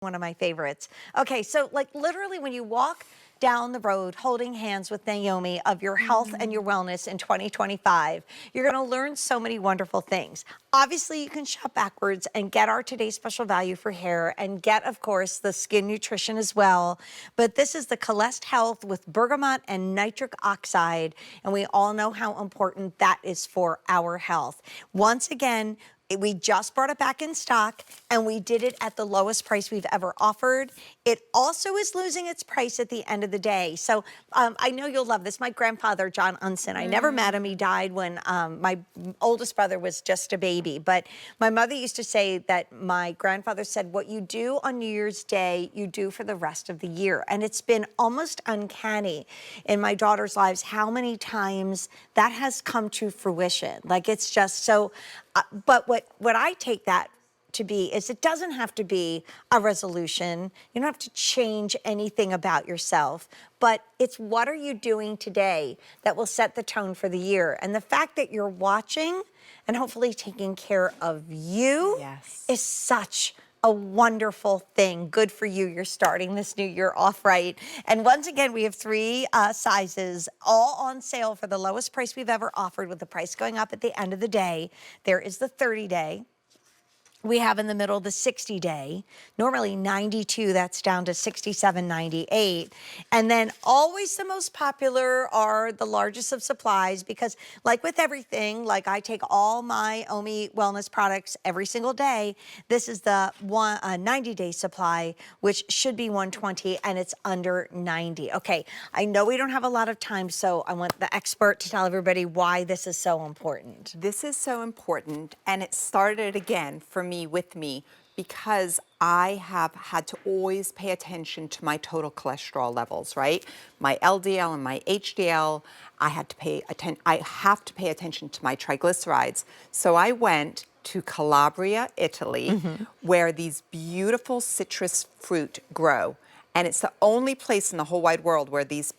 One of my favorites. Okay, so like literally when you walk down the road holding hands with Naomi of your health and your wellness in 2025, you're going to learn so many wonderful things. Obviously, you can shop backwards and get our today's special value for hair and get, of course, the skin nutrition as well. But this is the CholestHealth with Bergamot and Nitric Oxide, and we all know how important that is for our health. Once again, we just brought it back in stock, and we did it at the lowest price we've ever offered. It also is losing its price at the end of the day. So I know you'll love this. My grandfather, John Unson, I never met him. He died when my oldest brother was just a baby. But my mother used to say that my grandfather said, what you do on New Year's Day, you do for the rest of the year. And it's been almost uncanny in my daughter's lives how many times that has come to fruition. Like, it's just so... but what I take that to be is it doesn't have to be a resolution. You don't have to change anything about yourself, but it's what are you doing today that will set the tone for the year. And the fact that you're watching and hopefully taking care of you is such a wonderful thing. Good for you. You're starting this new year off right. And once again, we have 3 sizes, all on sale for the lowest price we've ever offered, with the price going up at the end of the day. There is the 30-day. We have in the middle the 60-day, normally $92, that's down to $67.98. And then always the most popular are the largest of supplies, because like with everything, like I take all my OMI wellness products every single day. This is the 90-day supply, which should be $120, and it's under $90. Okay, I know we don't have a lot of time, so I want the expert to tell everybody why this is so important. This is so important, and it started again for me with me because I have had to always pay attention to my total cholesterol levels, right? My LDL and my HDL, I have to pay attention to my triglycerides. So I went to Calabria, Italy, where these beautiful citrus fruit grow. And it's the only place in the whole wide world where these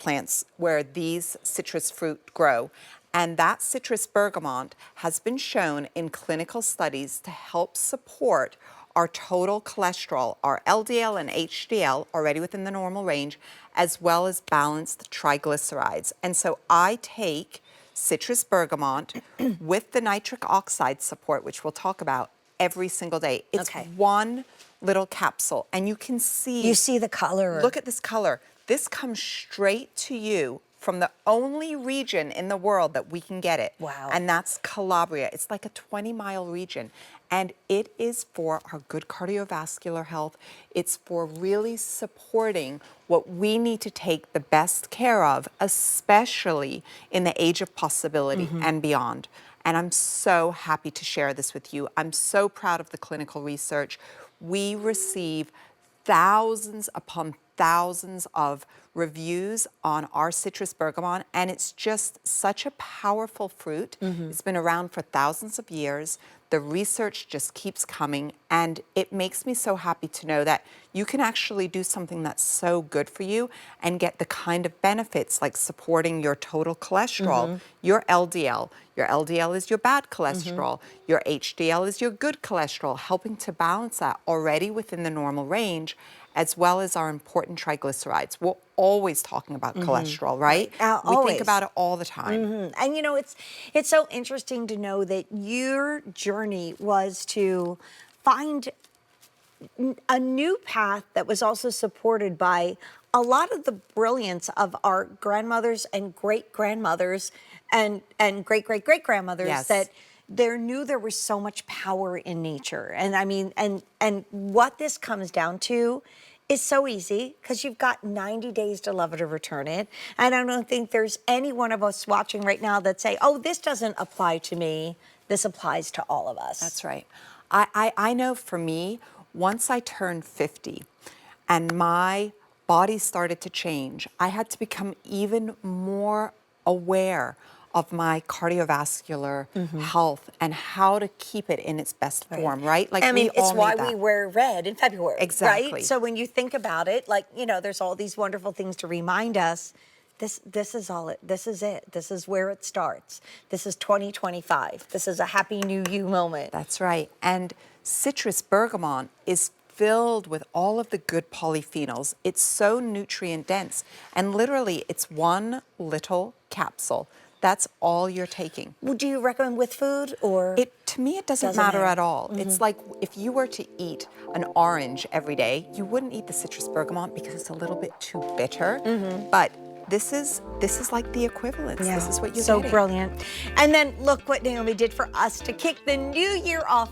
citrus fruit grow. And that citrus bergamot has been shown in clinical studies to help support our total cholesterol, our LDL and HDL, already within the normal range, as well as balanced triglycerides. And so I take citrus bergamot with the nitric oxide support, which we'll talk about, every single day. It's one little capsule, and you can see... You see the color. Look at this color. This comes straight to you from the only region in the world that we can get it. Wow. And that's Calabria. It's like a 20-mile region. And it is for our good cardiovascular health. It's for really supporting what we need to take the best care of, especially in the age of possibility and beyond. And I'm so happy to share this with you. I'm so proud of the clinical research. We receive thousands upon thousands of reviews on our citrus bergamot, and it's just such a powerful fruit. It's been around for thousands of years. The research just keeps coming, and it makes me so happy to know that you can actually do something that's so good for you and get the kind of benefits like supporting your total cholesterol, your LDL. Your LDL is your bad cholesterol. Your HDL is your good cholesterol, helping to balance that already within the normal range, as well as our important triglycerides. We're always talking about cholesterol, right? We think about it all the time. And you know, it's so interesting to know that your journey was to find a new path that was also supported by a lot of the brilliance of our grandmothers and great-grandmothers and great-great-great-grandmothers that they knew there was so much power in nature. And I mean, and what this comes down to is so easy, because you've got 90 days to love it or return it. And I don't think there's any one of us watching right now that say, oh, this doesn't apply to me. This applies to all of us. That's right. I know for me, once I turned 50 and my body started to change, I had to become even more aware of my cardiovascular health and how to keep it in its best form, right? Like, I mean, it's why we wear red in February, exactly. Right? So when you think about it, like, you know, there's all these wonderful things to remind us. This is all it. This is it. This is where it starts. This is 2025. This is a happy new you moment. That's right. And citrus bergamot is filled with all of the good polyphenols. It's so nutrient dense. And literally, it's one little capsule. That's all you're taking. Do you recommend with food or? To me, it doesn't matter at all. It's like if you were to eat an orange every day, you wouldn't eat the citrus bergamot because it's a little bit too bitter. But this is like the equivalent. Yeah, This is what you're so getting. brilliant. And then look what Naomi did for us to kick the new year off.